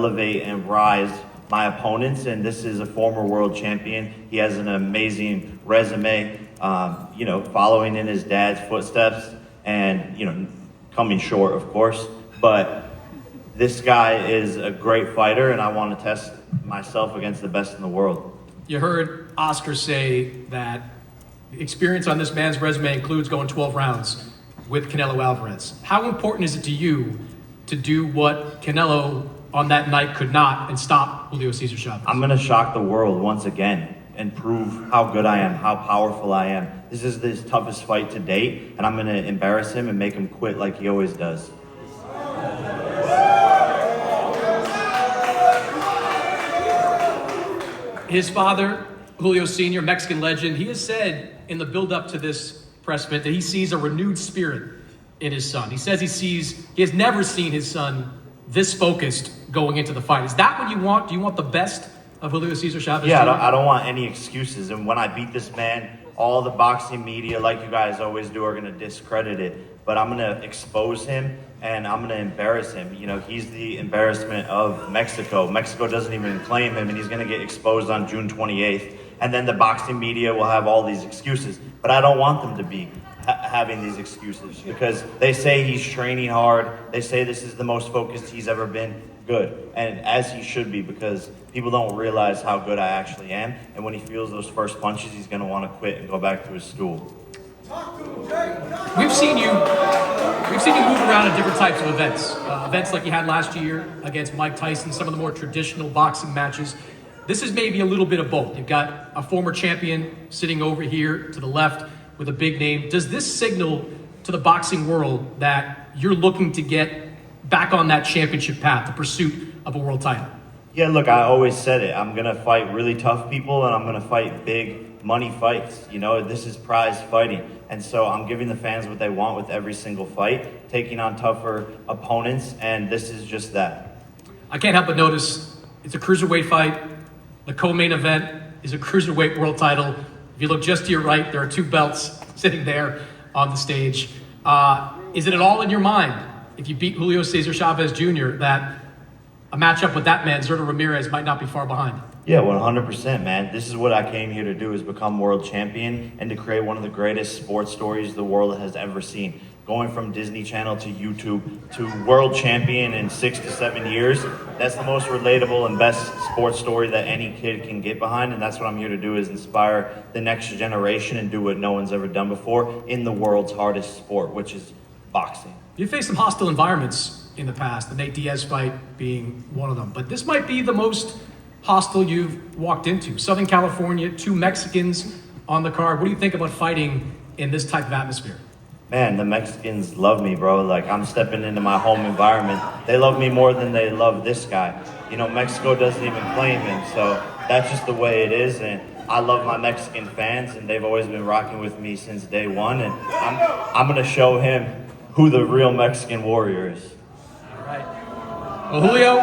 elevate and rise my opponents, and this is a former world champion. He has an amazing resume, following in his dad's footsteps and, coming short, of course. But this guy is a great fighter, and I want to test myself against the best in the world. You heard Oscar say that the experience on this man's resume includes going 12 rounds with Canelo Alvarez. How important is it to you to do what Canelo on that night could not and stop Julio Cesar Chavez? I'm going to shock the world once again and prove how good I am, how powerful I am. This is his toughest fight to date, and I'm going to embarrass him and make him quit like he always does. His father, Julio Sr., Mexican legend, he has said in the build-up to this press event that he sees a renewed spirit in his son. He says he has never seen his son this focused going into the fight. Is that what you want? Do you want the best of Julio Cesar Chavez? Yeah, I don't want any excuses. And when I beat this man, all the boxing media, like you guys always do, are going to discredit it. But I'm going to expose him, and I'm going to embarrass him. He's the embarrassment of Mexico. Mexico doesn't even claim him, and he's going to get exposed on June 28th. And then the boxing media will have all these excuses. But I don't want them to be having these excuses, because they say he's training hard. They say this is the most focused he's ever been. Good, and as he should be, because people don't realize how good I actually am. And when he feels those first punches, he's going to want to quit and go back to his stool. We've seen you move around in different types of events. Events like you had last year against Mike Tyson, some of the more traditional boxing matches. This is maybe a little bit of both. You've got a former champion sitting over here to the left with a big name. Does this signal to the boxing world that you're looking to get back on that championship path, the pursuit of a world title? Yeah, look, I always said it. I'm going to fight really tough people, and I'm going to fight big money fights. This is prize fighting. And so I'm giving the fans what they want with every single fight, taking on tougher opponents, and this is just that. I can't help but notice it's a cruiserweight fight. The co-main event is a cruiserweight world title. If you look just to your right, there are two belts sitting there on the stage. Is it at all in your mind, if you beat Julio Cesar Chavez Jr., that a matchup with that man, Zurdo Ramirez, might not be far behind? Yeah, 100%, man. This is what I came here to do, is become world champion and to create one of the greatest sports stories the world has ever seen. Going from Disney Channel to YouTube to world champion in 6 to 7 years, that's the most relatable and best sports story that any kid can get behind. And that's what I'm here to do, is inspire the next generation and do what no one's ever done before in the world's hardest sport, which is boxing. You faced some hostile environments in the past, the Nate Diaz fight being one of them. But this might be the most hostile you've walked into. Southern California, 2 Mexicans on the card. What do you think about fighting in this type of atmosphere? Man, the Mexicans love me, bro. Like, I'm stepping into my home environment. They love me more than they love this guy. Mexico doesn't even claim him, so that's just the way it is. And I love my Mexican fans, and they've always been rocking with me since day one. And I'm going to show him who the real Mexican warrior is. All right. Well, Julio,